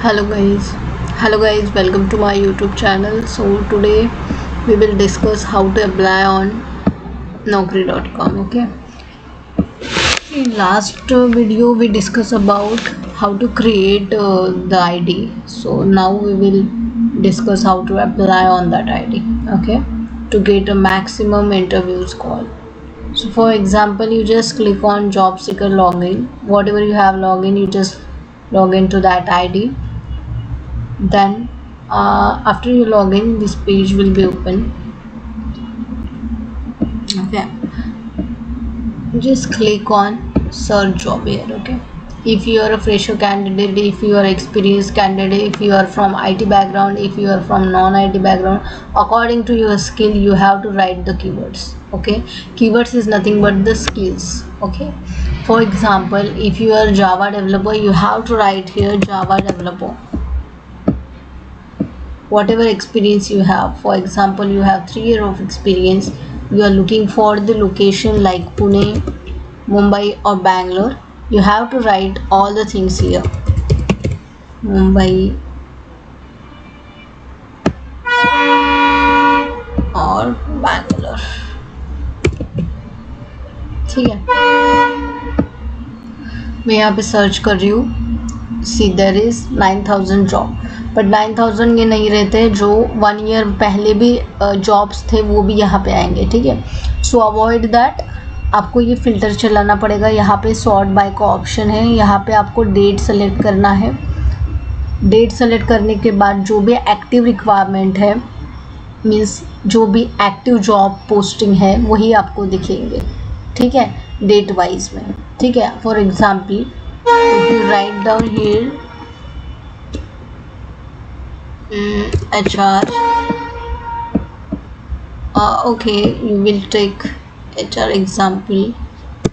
Hello guys, welcome to my YouTube channel. So today we will discuss how to apply on naukri.com. Okay, in last video we discussed about how to create the ID. So now we will discuss how to apply on that ID, okay, to get a maximum interviews call. So for example, you just click on job seeker login. Whatever you have login, you just log into that ID. Then after you log in, this page will be open. Okay, just click on search job here. Okay, if you are a fresher candidate, if you are experienced candidate, if you are from IT background, if you are from non-IT background, according to your skill you have to write the keywords. Okay, keywords is nothing but the skills. Okay, for example, if you are Java developer, you have to write here Java developer, whatever experience you have. For example, you have 3 years of experience, you are looking for the location like Pune, Mumbai or Bangalore, you have to write all the things here. Mumbai और Bangalore, ठीक है. मैं यहाँ पे search कर रही हूँ. सी there is 9000 job, but 9000 ये नहीं रहते, जो 1 ईयर पहले भी जॉब्स थे वो भी यहाँ पे आएंगे. ठीक है, सो अवॉइड दैट. आपको ये फ़िल्टर चलाना पड़ेगा. यहाँ पे सॉर्ट बाय का ऑप्शन है, यहाँ पे आपको डेट सेलेक्ट करना है. डेट सेलेक्ट करने के बाद जो भी एक्टिव रिक्वायरमेंट है, मीन्स जो भी एक्टिव जॉब पोस्टिंग है वही आपको दिखेंगे. ठीक है, डेट वाइज में. ठीक है, for example if you write down here HR, okay, you will take HR example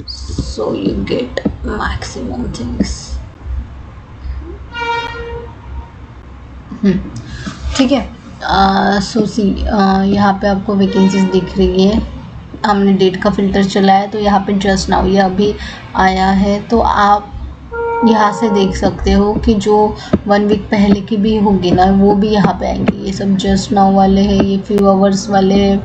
so you get maximum things. ठीक है, सो सी यहाँ पे आपको वैकेंसीज दिख रही है. हमने डेट का फ़िल्टर चलाया तो यहाँ पे जस्ट नाउ ये अभी आया है, तो आप यहाँ से देख सकते हो कि जो 1 वीक पहले की भी होगी ना वो भी यहाँ पे आएंगे. ये सब जस्ट नाउ वाले हैं, ये फ्यू आवर्स वाले हैं,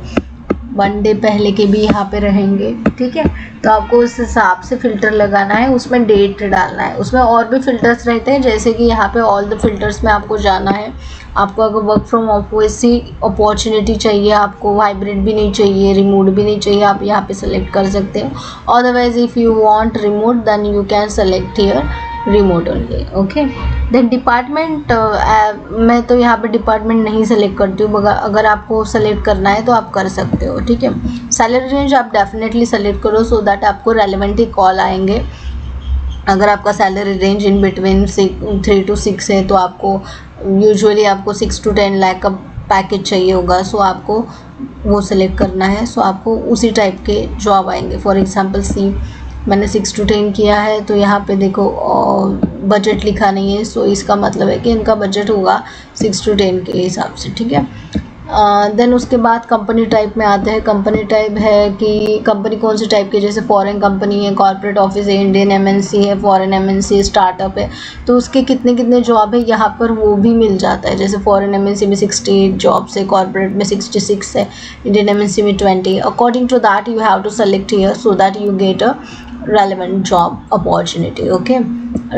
1 डे पहले के भी यहाँ पे रहेंगे. ठीक है, तो आपको उस हिसाब से फ़िल्टर लगाना है, उसमें डेट डालना है. उसमें और भी फ़िल्टर्स रहते हैं, जैसे कि यहाँ पे ऑल द फिल्टर्स में आपको जाना है. आपको अगर work from office he opportunity चाहिए, आपको हाइब्रिड भी नहीं चाहिए, रिमोट भी नहीं चाहिए, आप यहाँ पे सेलेक्ट कर सकते हो. Otherwise if you want remote then you can select here remote only. Okay, then department, मैं तो यहाँ पे डिपार्टमेंट नहीं सेलेक्ट करती हूँ, मगर अगर आपको सेलेक्ट करना है तो आप कर सकते हो. ठीक है, सैलरी रेंज आप डेफिनेटली सेलेक्ट करो सो दैट आपको रेलेवेंट ही कॉल आएंगे. अगर आपका salary range in between 3 to 6 है तो आपको यूजुअली आपको 6 to 10 लाख का पैकेज चाहिए होगा, सो आपको वो सेलेक्ट करना है. सो आपको उसी टाइप के जॉब आएंगे. फॉर एग्जांपल सी मैंने 6 to 10 किया है, तो यहाँ पे देखो बजट लिखा नहीं है, सो इसका मतलब है कि इनका बजट होगा 6 to 10 के हिसाब से. ठीक है, देन उसके बाद कंपनी टाइप में आते हैं. कंपनी टाइप है कि कंपनी कौन सी टाइप की, जैसे फॉरेन कंपनी है, कॉर्पोरेट ऑफिस है, इंडियन MNC है, फॉरेन MNC, स्टार्टअप है, तो उसके कितने कितने जॉब है यहाँ पर वो भी मिल जाता है. जैसे फॉरेन MNC में 68 जॉब्स है, कॉर्पोरेट में 66 है, इंडियन MNC में 20. According to that you have to select here so that you get a relevant job opportunity. Okay,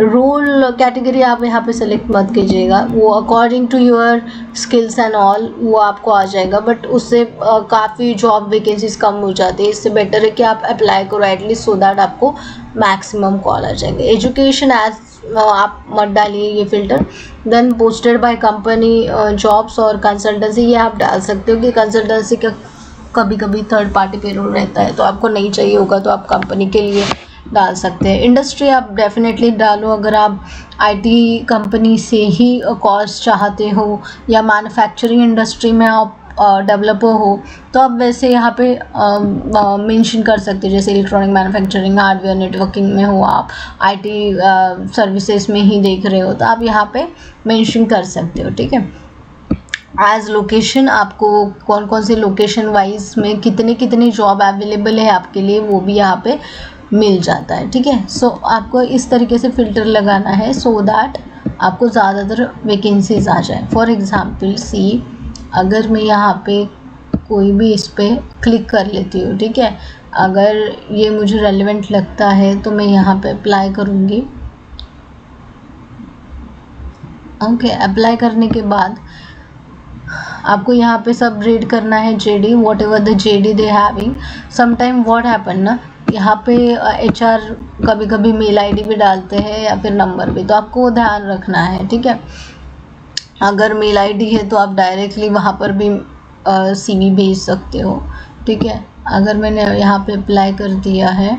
role category आप यहाँ पे सेलेक्ट मत कीजिएगा, वो according to your skills and all वो आपको आ जाएगा, बट उससे काफ़ी जॉब वैकेंसीज कम हो जाती है. इससे बेटर है कि आप अप्लाई करो एटलीस्ट, सो दैट आपको मैक्सिमम कॉल आ जाएंगे. एजुकेशन एज आप मत डालिए ये filter. Then posted by company jobs और कंसल्टेंसी, ये आप डाल सकते हो कि कंसल्टेंसी का कभी कभी थर्ड पार्टी पेरोल रहता है, तो आपको नहीं चाहिए होगा तो आप कंपनी के लिए डाल सकते हैं. इंडस्ट्री आप डेफिनेटली डालो. अगर आप IT कंपनी से ही कॉल्स चाहते हो या मैन्युफैक्चरिंग इंडस्ट्री में आप डेवलपर हो तो आप वैसे यहाँ पे मेंशन कर सकते हो. जैसे इलेक्ट्रॉनिक मैन्युफैक्चरिंग, हार्डवेयर, नेटवर्किंग में हो, आप IT सर्विसेज में ही देख रहे हो तो आप यहाँ पे मेंशन कर सकते हो. ठीक है, एज लोकेशन आपको कौन कौन से लोकेशन वाइज में कितने कितने जॉब अवेलेबल है आपके लिए वो भी यहाँ पे मिल जाता है. ठीक है, सो आपको इस तरीके से फ़िल्टर लगाना है सो दैट आपको ज़्यादातर वैकेंसीज आ जाए। फॉर एग्ज़ाम्पल सी, अगर मैं यहाँ पे कोई भी इस पर क्लिक कर लेती हूँ, ठीक है, अगर ये मुझे रेलेवेंट लगता है तो मैं यहाँ पे अप्लाई करूँगी। ओके, अप्लाई करने के बाद आपको यहाँ पे सब रीड करना है JD, what ever the JD they having. Sometime what happen ना, यहाँ पे HR कभी कभी मेल आईडी भी डालते हैं या फिर नंबर भी, तो आपको ध्यान रखना है, ठीक है। अगर मेल आईडी है तो आप डायरेक्टली वहाँ पर भी CV भेज सकते हो, ठीक है। अगर मैंने यहाँ पे अप्लाई कर दिया है,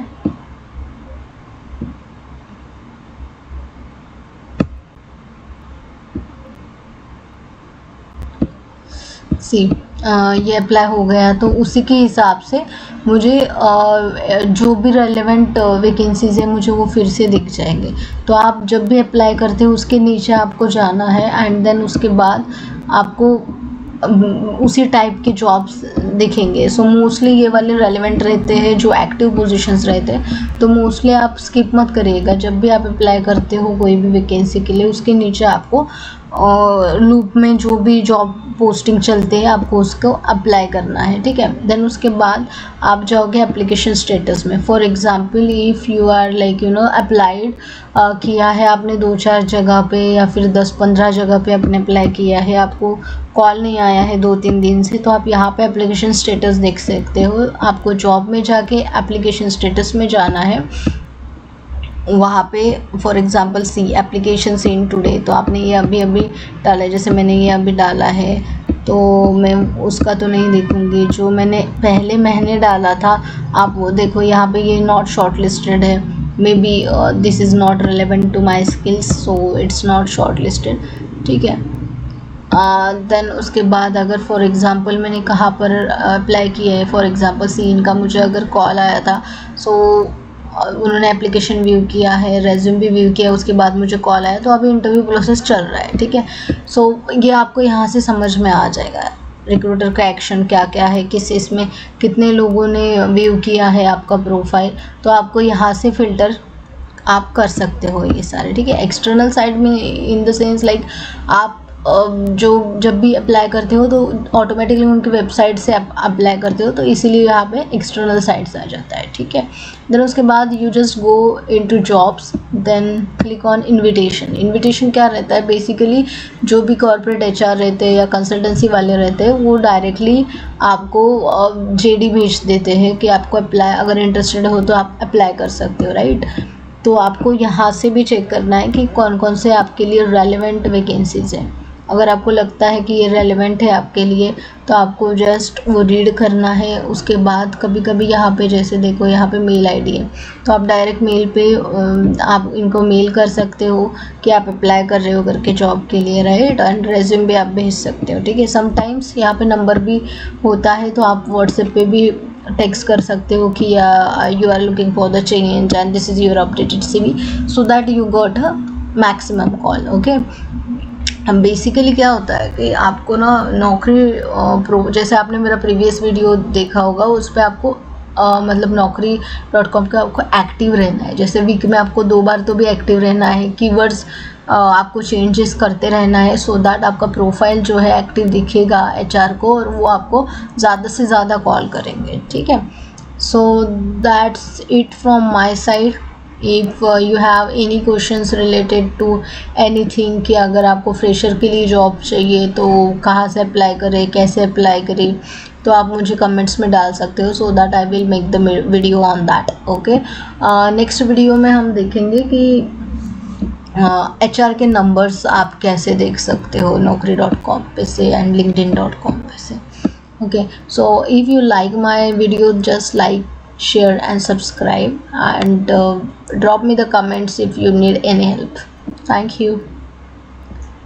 सी ये अप्लाई हो गया, तो उसी के हिसाब से मुझे जो भी रेलेवेंट वैकेंसीज है मुझे वो फिर से दिख जाएंगे। तो आप जब भी अप्लाई करते हो उसके नीचे आपको जाना है एंड देन उसके बाद आपको उसी टाइप के जॉब्स दिखेंगे। सो मोस्टली ये वाले रेलेवेंट रहते हैं, जो एक्टिव पोजीशंस रहते हैं, तो मोस्टली आप स्किप मत करिएगा। जब भी आप अप्लाई करते हो कोई भी वैकेंसी के लिए, उसके नीचे आपको लूप में जो भी जॉब पोस्टिंग चलते हैं आपको उसको अप्लाई करना है, ठीक है। देन उसके बाद आप जाओगे एप्लीकेशन स्टेटस में। For example if you are like applied किया है आपने 2-4 जगह पे या फिर 10-15 जगह पे आपने अप्लाई किया है, आपको कॉल नहीं आया है 2-3 दिन से, तो आप यहाँ पे एप्लीकेशन स्टेटस देख सकते हो। आपको जॉब में जाके एप्लीकेशन स्टेटस में जाना है, वहाँ पे for example see application seen today, तो आपने ये अभी अभी डाला है, जैसे मैंने ये अभी डाला है, तो मैं उसका तो नहीं देखूँगी। जो मैंने पहले महीने डाला था आप वो देखो, यहाँ पे ये नॉट शॉर्ट लिस्टेड है, maybe this is not relevant to my skills, so it's not shortlisted, ठीक है। देन उसके बाद अगर फॉर एग्ज़ाम्पल मैंने कहाँ पर अप्लाई किया है, फॉर एग्ज़ाम्पल सी इनका मुझे अगर कॉल आया था, सो उन्होंने एप्लीकेशन व्यू किया है, रेज्यूम भी व्यू किया, उसके बाद मुझे कॉल आया, तो अभी इंटरव्यू प्रोसेस चल रहा है, ठीक है। सो ये आपको यहाँ से समझ में आ जाएगा रिक्रूटर का एक्शन क्या क्या है, किस इसमें कितने लोगों ने व्यू किया है आपका प्रोफाइल, तो आपको यहाँ से फ़िल्टर आप कर सकते हो ये सारे, ठीक है। एक्सटर्नल साइड में इन द सेंस लाइक आप जो जब भी अप्लाई करते हो तो ऑटोमेटिकली उनकी वेबसाइट से आप अप्लाई करते हो, तो इसीलिए यहाँ पे एक्सटर्नल साइट से आ जाता है, ठीक है। देन उसके बाद you just go into jobs, then click on invitation. Invitation क्या रहता है, बेसिकली जो भी कॉर्पोरेट HR रहते हैं या कंसल्टेंसी वाले रहते हैं वो डायरेक्टली आपको JD भेज देते हैं कि आपको अप्लाई, अगर इंटरेस्टेड हो तो आप अप्लाई कर सकते हो, राइट। तो आपको यहाँ से भी चेक करना है कि कौन कौन से आपके लिए रेलेवेंट वैकेंसीज़ हैं। अगर आपको लगता है कि ये रेलेवेंट है आपके लिए तो आपको जस्ट वो रीड करना है। उसके बाद कभी कभी यहाँ पे जैसे देखो यहाँ पे मेल आईडी है, तो आप डायरेक्ट मेल पे आप इनको मेल कर सकते हो कि आप अप्लाई कर रहे हो करके जॉब के लिए, राइट। एंड रेज्यूम भी आप भेज सकते हो, ठीक है। समटाइम्स यहाँ पे नंबर भी होता है, तो आप व्हाट्सएप पे भी टेक्स्ट कर सकते हो कि you are looking for the change and this is your updated CV, so that you got a maximum call, okay. Basically क्या होता है कि आपको ना नौकरी जैसे आपने मेरा प्रीवियस वीडियो देखा होगा, उस पर आपको मतलब naukri.com का आपको एक्टिव रहना है। जैसे वीक में आपको 2 बार तो भी एक्टिव रहना है, कीवर्ड्स आपको चेंजेस करते रहना है, सो दैट आपका प्रोफाइल जो है एक्टिव दिखेगा HR को और वो आपको ज़्यादा से ज़्यादा कॉल करेंगे, ठीक है। So that's it from my side. If you have any questions related to anything कि अगर आपको फ्रेशर के लिए जॉब चाहिए तो कहाँ से अप्लाई करें, कैसे अप्लाई करें, तो आप मुझे कमेंट्स में डाल सकते हो, so that I will make the video on that, okay. Next video में हम देखेंगे कि HR के नंबर्स आप कैसे देख सकते हो naukri.com पे से एंड linkedin.com पे से, okay. So if you like my video, just like, share and subscribe, and drop me the comments if you need any help. Thank you.